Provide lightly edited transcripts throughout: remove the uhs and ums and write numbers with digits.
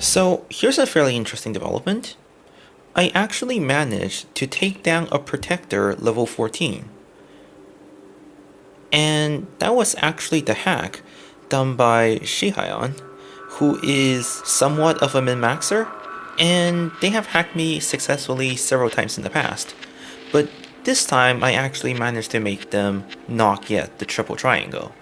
So here's a fairly interesting development. I actually managed to take down a protector level 14. And that was actually the hack done by Sihyeon, who is somewhat of a min-maxer, and they have hacked me successfully several times in the past. But this time I actually managed to make them not get the triple triangle.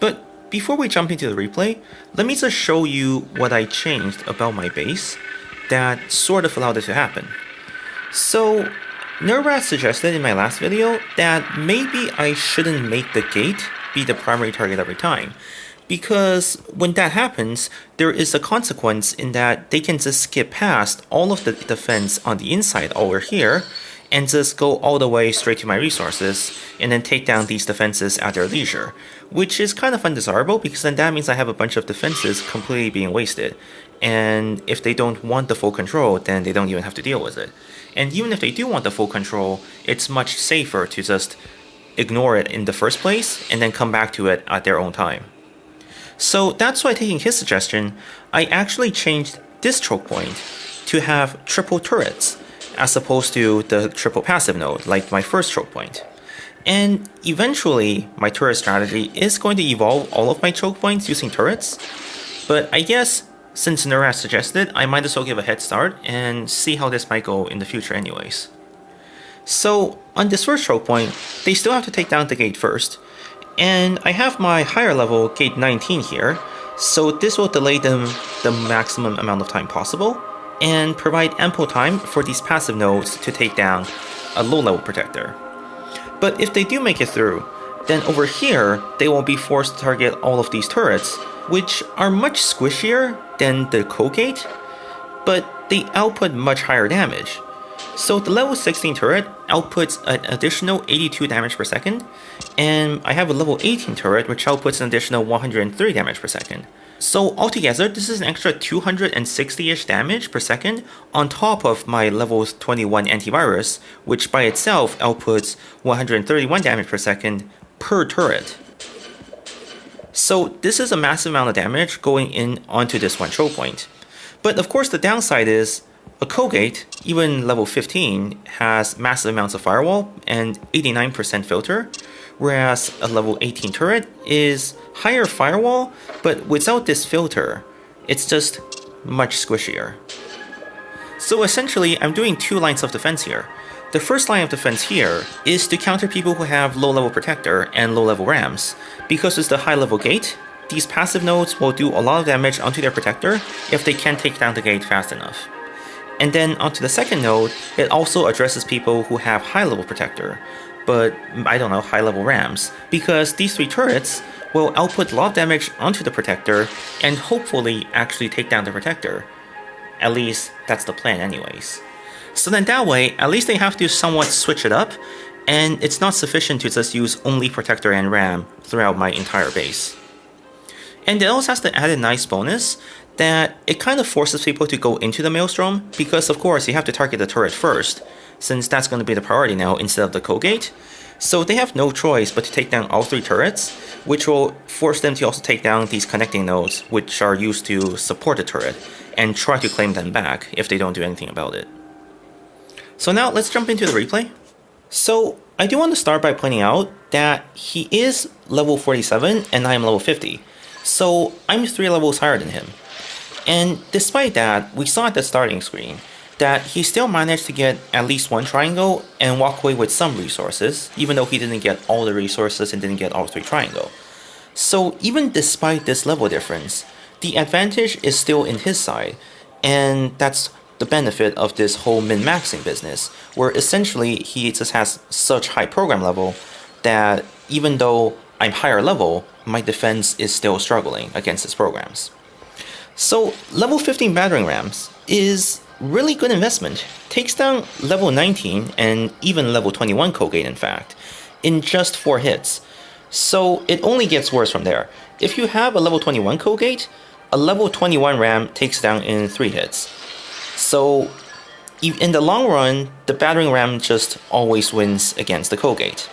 But before we jump into the replay, let me just show you what I changed about my base that sort of allowed it to happen. So, NerRad suggested in my last video that maybe I shouldn't make the gate be the primary target every time, because when that happens, there is a consequence in that they can just skip past all of the defense on the inside over here and just go all the way straight to my resources and then take down these defenses at their leisure, which is kind of undesirable because then that means I have a bunch of defenses completely being wasted. And if they don't want the full control, then they don't even have to deal with it. And even if they do want the full control, it's much safer to just ignore it in the first place and then come back to it at their own time. So that's why, taking his suggestion, I actually changed this choke point to have triple turrets, as opposed to the triple passive node like my first choke point. And eventually, my turret strategy is going to evolve all of my choke points using turrets, but I guess since NerRad suggested, I might as well give a head start and see how this might go in the future anyways. So on this first choke point, they still have to take down the gate first, and I have my higher level gate 19 here, so this will delay them the maximum amount of time possible and provide ample time for these passive nodes to take down a low level protector. But if they do make it through, then over here they will be forced to target all of these turrets, which are much squishier than the co-gate, but they output much higher damage. So the level 16 turret outputs an additional 82 damage per second, and I have a level 18 turret which outputs an additional 103 damage per second. So altogether, this is an extra 260-ish damage per second on top of my level 21 antivirus, which by itself outputs 131 damage per second per turret. So this is a massive amount of damage going in onto this one choke point. But of course the downside is, a co-gate, even level 15, has massive amounts of firewall and 89% filter, whereas a level 18 turret is higher firewall, but without this filter, it's just much squishier. So essentially, I'm doing two lines of defense here. The first line of defense here is to counter people who have low level protector and low level rams. Because it's the high level gate, these passive nodes will do a lot of damage onto their protector if they can't take down the gate fast enough. And then onto the second node, it also addresses people who have high level protector, but I don't know, high level rams, because these three turrets will output a lot of damage onto the protector and hopefully actually take down the protector. At least that's the plan anyways. So then that way, at least they have to somewhat switch it up, and it's not sufficient to just use only protector and ram throughout my entire base. And it also has the added nice bonus that it kind of forces people to go into the maelstrom, because of course you have to target the turret first, since that's going to be the priority now instead of the co-gate. So they have no choice but to take down all three turrets, which will force them to also take down these connecting nodes, which are used to support the turret, and try to claim them back if they don't do anything about it. So now let's jump into the replay. So I do want to start by pointing out that he is level 47 and I am level 50. So I'm 3 levels higher than him. And despite that, we saw at the starting screen that he still managed to get at least one triangle and walk away with some resources, even though he didn't get all the resources and didn't get all 3 triangle. So even despite this level difference, the advantage is still in his side, and that's the benefit of this whole min-maxing business, where essentially he just has such high program level that even though I'm higher level, my defense is still struggling against his programs. So level 15 battering rams is really good investment. Takes down level 19 and even level 21 co-gate in fact, in just 4 hits. So it only gets worse from there. If you have a level 21 co-gate, a level 21 ram takes down in 3 hits. So in the long run, the battering ram just always wins against the co-gate.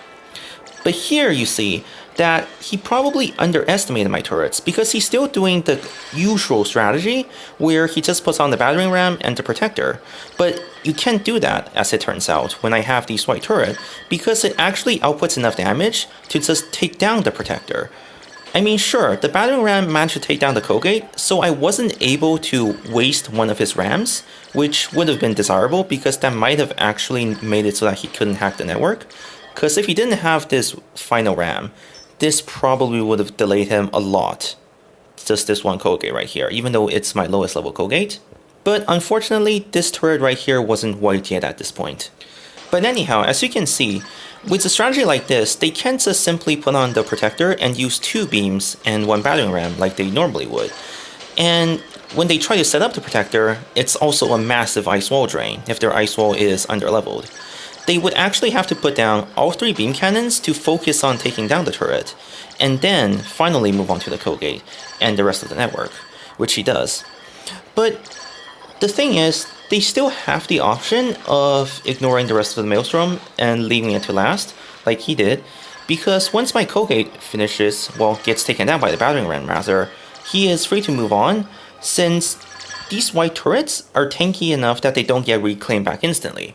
But here you see that he probably underestimated my turrets because he's still doing the usual strategy where he just puts on the battering ram and the protector. But you can't do that, as it turns out, when I have these white turret, because it actually outputs enough damage to just take down the protector. I mean, sure, the battering ram managed to take down the Colgate, so I wasn't able to waste one of his rams, which would have been desirable because that might have actually made it so that he couldn't hack the network. Because if he didn't have this final ram, this probably would have delayed him a lot. Just this one Colgate right here, even though it's my lowest level Colgate. But unfortunately, this turret right here wasn't white yet at this point. But anyhow, as you can see, with a strategy like this, they can't just simply put on the protector and use 2 beams and 1 battering ram like they normally would. And when they try to set up the protector, it's also a massive ice wall drain if their ice wall is underleveled. They would actually have to put down all 3 beam cannons to focus on taking down the turret, and then finally move on to the Colgate and the rest of the network, which he does. But the thing is, they still have the option of ignoring the rest of the Maelstrom and leaving it to last, like he did, because once my Colgate finishes, well, gets taken down by the battering ram rather, he is free to move on, since these white turrets are tanky enough that they don't get reclaimed back instantly.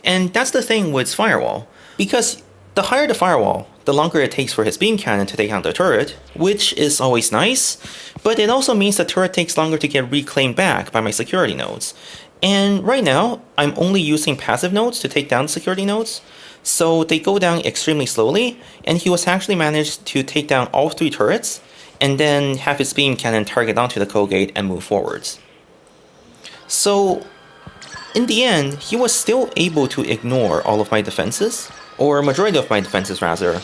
And that's the thing with Firewall, because the higher the firewall, the longer it takes for his beam cannon to take down the turret, which is always nice, but it also means the turret takes longer to get reclaimed back by my security nodes. And right now, I'm only using passive nodes to take down the security nodes, so they go down extremely slowly, and he was actually managed to take down all 3 turrets, and then have his beam cannon target onto the Colgate and move forwards. So, in the end, he was still able to ignore all of my defenses, or majority of my defenses rather,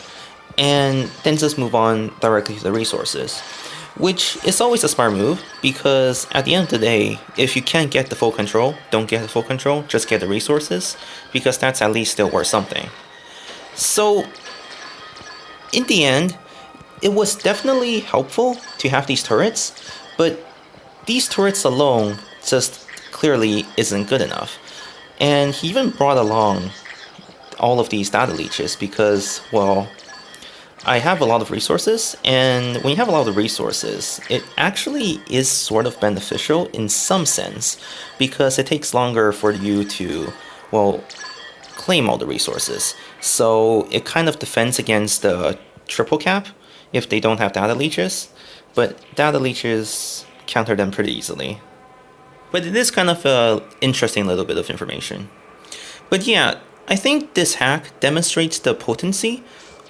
and then just move on directly to the resources. Which is always a smart move, because at the end of the day, if you can't get the full control, don't get the full control, just get the resources, because that's at least still worth something. So, in the end, it was definitely helpful to have these turrets, but these turrets alone just clearly isn't good enough. And he even brought along all of these data leeches because, well, I have a lot of resources, and when you have a lot of resources, it actually is sort of beneficial in some sense, because it takes longer for you to, well, claim all the resources. So it kind of defends against the triple cap if they don't have data leeches, but data leeches counter them pretty easily. But it is kind of an interesting little bit of information. But yeah, I think this hack demonstrates the potency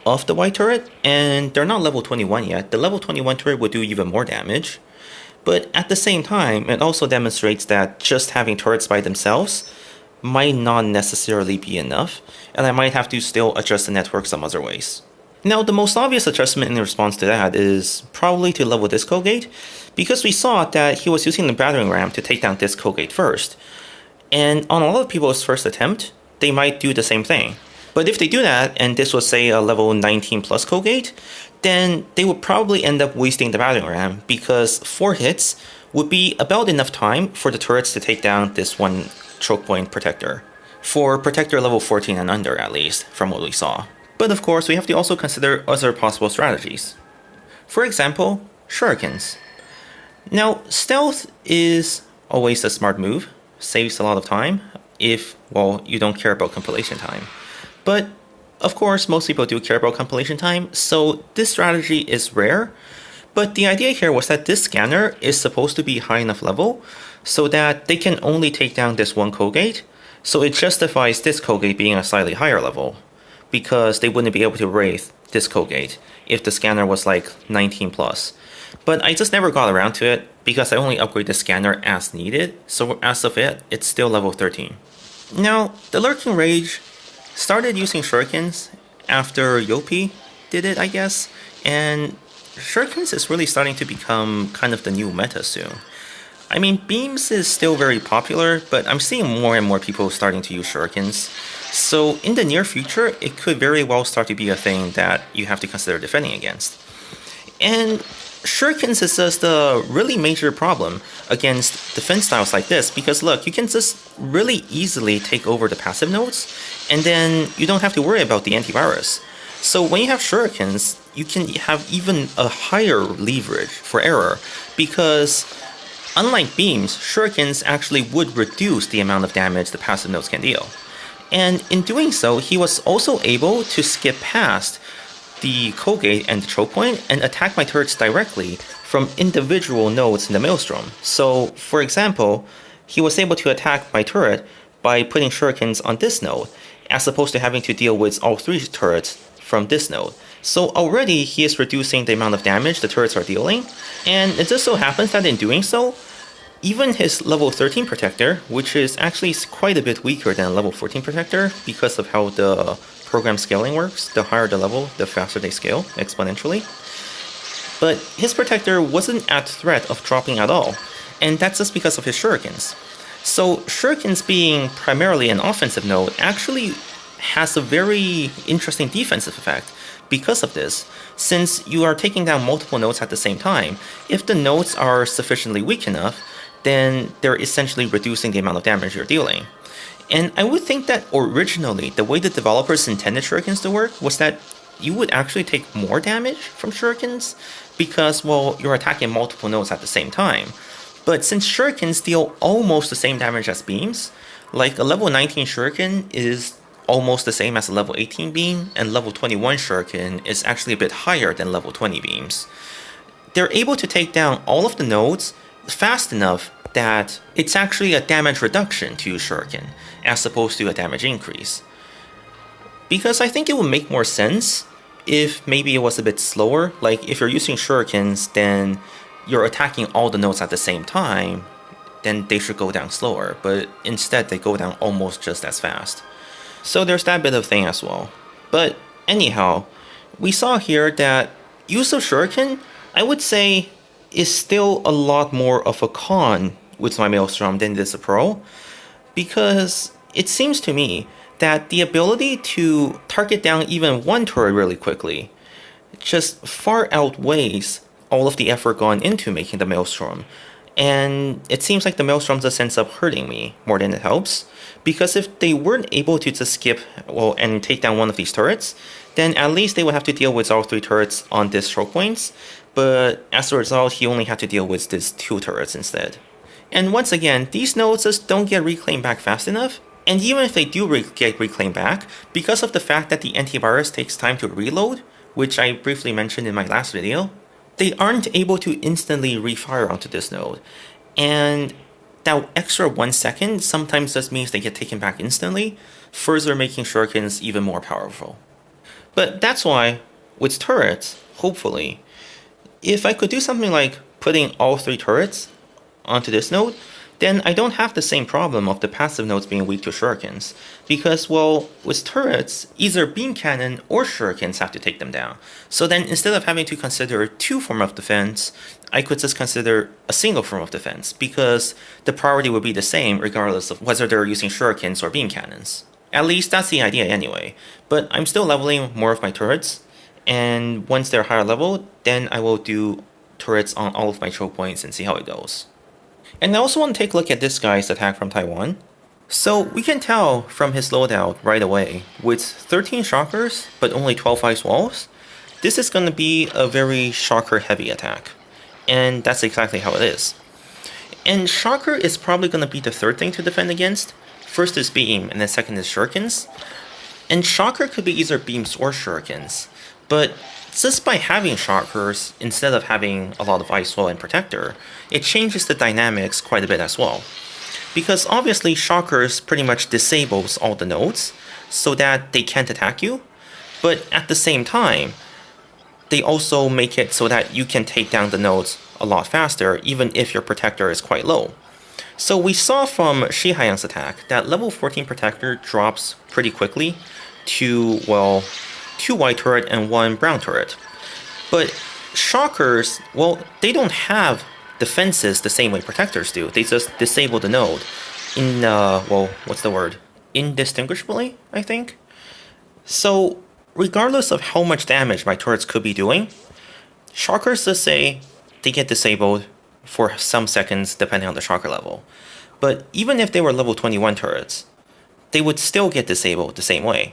of the white turret, and they're not level 21 yet. The level 21 turret would do even more damage, but at the same time, it also demonstrates that just having turrets by themselves might not necessarily be enough, and I might have to still adjust the network some other ways. Now, the most obvious adjustment in response to that is probably to level this Colgate, because we saw that he was using the battering ram to take down this Colgate first, and on a lot of people's first attempt, they might do the same thing. But if they do that, and this was say a level 19 plus Colgate, then they would probably end up wasting the battering ram, because 4 hits would be about enough time for the turrets to take down this one choke point protector. For protector level 14 and under at least, from what we saw. But of course, we have to also consider other possible strategies. For example, shurikens. Now, stealth is always a smart move, saves a lot of time, if, well, you don't care about compilation time. But, of course, most people do care about compilation time, so this strategy is rare. But the idea here was that this scanner is supposed to be high enough level so that they can only take down this one Colgate, so it justifies this Colgate being a slightly higher level, because they wouldn't be able to wraith this Colgate if the scanner was like 19 plus. But I just never got around to it, because I only upgrade the scanner as needed, so as of it, it's still level 13. Now, TheLurkingRage started using shurikens after Yopi did it, I guess, and shurikens is really starting to become kind of the new meta soon. I mean, beams is still very popular, but I'm seeing more and more people starting to use shurikens, so in the near future, it could very well start to be a thing that you have to consider defending against. And shurikens is just a really major problem against defense styles like this, because look, you can just really easily take over the passive nodes, and then you don't have to worry about the antivirus. So when you have shurikens, you can have even a higher leverage for error, because unlike beams, shurikens actually would reduce the amount of damage the passive nodes can deal. And in doing so, he was also able to skip past the Colgate and the choke point and attack my turrets directly from individual nodes in the maelstrom. So, for example, he was able to attack my turret by putting shurikens on this node, as opposed to having to deal with all 3 turrets from this node. So already he is reducing the amount of damage the turrets are dealing, and it just so happens that in doing so, even his level 13 protector, which is actually quite a bit weaker than level 14 protector because of how the program scaling works, the higher the level, the faster they scale exponentially. But his protector wasn't at threat of dropping at all, and that's just because of his shurikens. So shurikens being primarily an offensive node actually has a very interesting defensive effect because of this, since you are taking down multiple nodes at the same time. If the nodes are sufficiently weak enough, then they're essentially reducing the amount of damage you're dealing. And I would think that originally, the way the developers intended shurikens to work was that you would actually take more damage from shurikens because, well, you're attacking multiple nodes at the same time. But since shurikens deal almost the same damage as beams, like a level 19 shuriken is almost the same as a level 18 beam, and level 21 shuriken is actually a bit higher than level 20 beams. They're able to take down all of the nodes fast enough that it's actually a damage reduction to use shuriken, as opposed to a damage increase. Because I think it would make more sense if maybe it was a bit slower, like if you're using shurikens, then you're attacking all the nodes at the same time, then they should go down slower, but instead they go down almost just as fast. So there's that bit of thing as well. But anyhow, we saw here that use of shuriken, I would say, is still a lot more of a con with my maelstrom than it is a pro, because it seems to me that the ability to target down even one turret really quickly just far outweighs all of the effort gone into making the maelstrom. And it seems like the maelstrom just ends up hurting me more than it helps, because if they weren't able to just skip, well, and take down one of these turrets, then at least they would have to deal with all 3 turrets on this choke points, but as a result, he only had to deal with these 2 turrets instead. And once again, these nodes just don't get reclaimed back fast enough, and even if they do get reclaimed back, because of the fact that the antivirus takes time to reload, which I briefly mentioned in my last video, they aren't able to instantly refire onto this node. And that extra 1 second sometimes just means they get taken back instantly, further making shurikens even more powerful. But that's why, with turrets, hopefully, if I could do something like putting all 3 turrets onto this node, then I don't have the same problem of the passive nodes being weak to shurikens, because, well, with turrets, either beam cannon or shurikens have to take them down. So then instead of having to consider 2 forms of defense, I could just consider a single form of defense, because the priority would be the same regardless of whether they're using shurikens or beam cannons. At least that's the idea anyway, but I'm still leveling more of my turrets, and once they're higher level, then I will do turrets on all of my choke points and see how it goes. And I also want to take a look at this guy's attack from Taiwan. So we can tell from his loadout right away, with 13 shockers but only 12 ice walls, this is going to be a very shocker heavy attack. And that's exactly how it is. And shocker is probably going to be the third thing to defend against. First is beam, and then second is shurikens. And shocker could be either beams or shurikens, but just by having shockers instead of having a lot of ice wall and protector, it changes the dynamics quite a bit as well. Because obviously shockers pretty much disables all the nodes so that they can't attack you, but at the same time, they also make it so that you can take down the nodes a lot faster even if your protector is quite low. So we saw from Sihyeon's attack that level 14 protector drops pretty quickly to, well, 2 white turret and 1 brown turret. But shockers, well, they don't have defenses the same way protectors do. They just disable the node in, well, what's the word? Indistinguishably, I think? So, regardless of how much damage my turrets could be doing, shockers just say they get disabled for some seconds depending on the shocker level. But even if they were level 21 turrets, they would still get disabled the same way.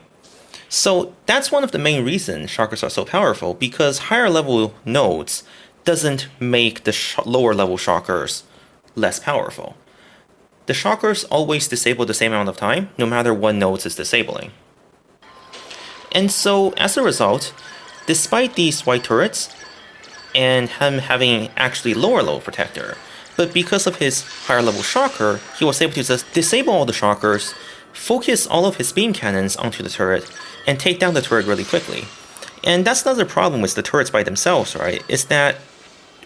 So that's one of the main reasons Shockers are so powerful, because higher level nodes doesn't make the lower level Shockers less powerful. The Shockers always disable the same amount of time, no matter what nodes is disabling. And so, as a result, despite these white turrets, and him having actually lower level protector, but because of his higher level Shocker, he was able to just disable all the Shockers, focus all of his beam cannons onto the turret, and take down the turret really quickly. And that's another problem with the turrets by themselves, right? Is that,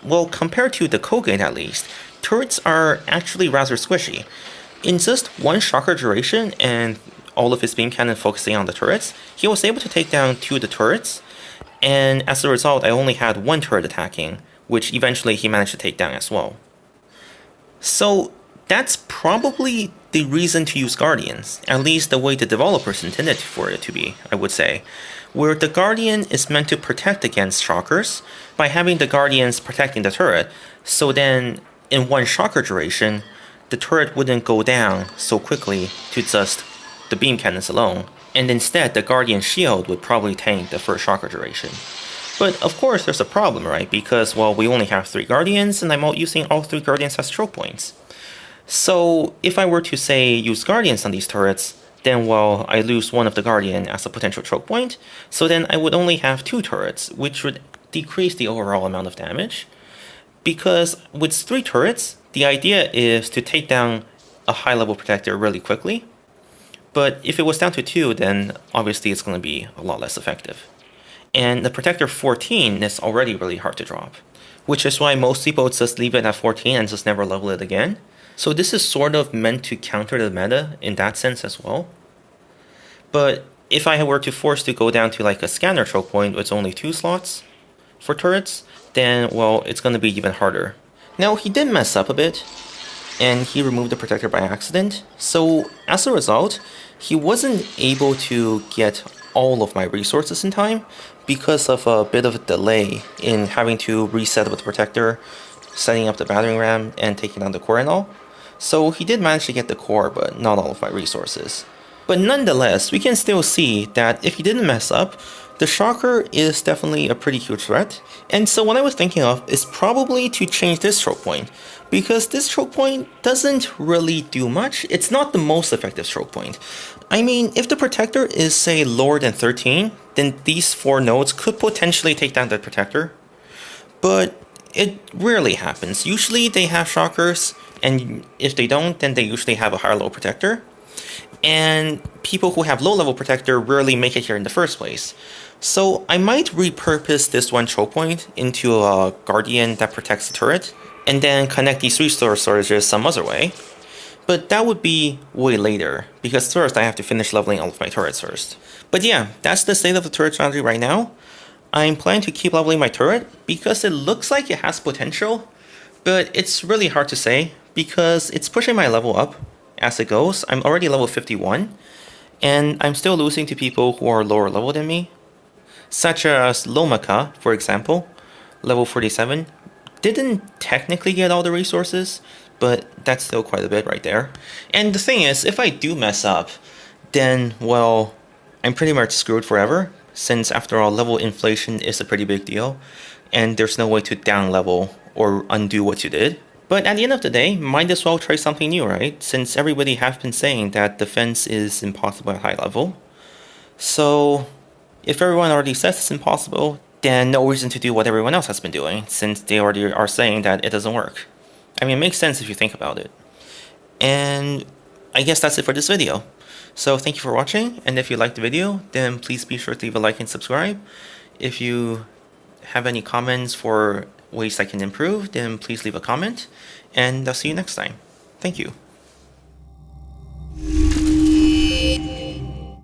well, compared to the Kogan at least, turrets are actually rather squishy. In just one Shocker duration and all of his beam cannon focusing on the turrets, he was able to take down 2 of the turrets, and as a result I only had 1 turret attacking, which eventually he managed to take down as well. So that's probably the reason to use Guardians, at least the way the developers intended for it to be, I would say. Where the Guardian is meant to protect against Shockers by having the Guardians protecting the turret, so then in one Shocker duration, the turret wouldn't go down so quickly to just the beam cannons alone, and instead the Guardian shield would probably tank the first Shocker duration. But of course there's a problem, right? Because, well, we only have 3 Guardians, and I'm using all 3 Guardians as choke points. So if I were to say use Guardians on these turrets, then, well, I lose one of the Guardian as a potential choke point, so then I would only have 2 turrets, which would decrease the overall amount of damage. Because with 3 turrets, the idea is to take down a high level protector really quickly, but if it was down to 2, then obviously it's going to be a lot less effective. And the protector 14 is already really hard to drop, which is why most people just leave it at 14 and just never level it again. So this is sort of meant to counter the meta in that sense as well. But if I were to force to go down to like a scanner choke point with only 2 slots for turrets, then, well, it's going to be even harder. Now, he did mess up a bit, and he removed the protector by accident, so as a result, he wasn't able to get all of my resources in time because of a bit of a delay in having to reset with the protector, setting up the battering ram, and taking down the core and all. So he did manage to get the core, but not all of my resources. But nonetheless, we can still see that if he didn't mess up, the Shocker is definitely a pretty huge threat. And so what I was thinking of is probably to change this choke point, because this choke point doesn't really do much. It's not the most effective choke point. I mean, if the protector is, say, lower than 13, then these 4 nodes could potentially take down the protector. But it rarely happens. Usually they have Shockers, and if they don't, then they usually have a higher level protector. And people who have low level protector rarely make it here in the first place. So I might repurpose this one choke point into a Guardian that protects the turret, and then connect these resource storages some other way. But that would be way later, because first I have to finish leveling all of my turrets first. But yeah, that's the state of the turret strategy right now. I'm planning to keep leveling my turret, because it looks like it has potential, but it's really hard to say, because it's pushing my level up as it goes. I'm already level 51, and I'm still losing to people who are lower level than me. Such as Lomaka, for example, level 47, didn't technically get all the resources, but that's still quite a bit right there. And the thing is, if I do mess up, then, well, I'm pretty much screwed forever, since after all, level inflation is a pretty big deal, and there's no way to down level or undo what you did. But at the end of the day, might as well try something new, right? Since everybody have been saying that defense is impossible at high level. So if everyone already says it's impossible, then no reason to do what everyone else has been doing, since they already are saying that it doesn't work. I mean, it makes sense if you think about it. And I guess that's it for this video. So thank you for watching, and if you liked the video, then please be sure to leave a like and subscribe. If you have any comments for ways I can improve, then please leave a comment, and I'll see you next time. Thank you.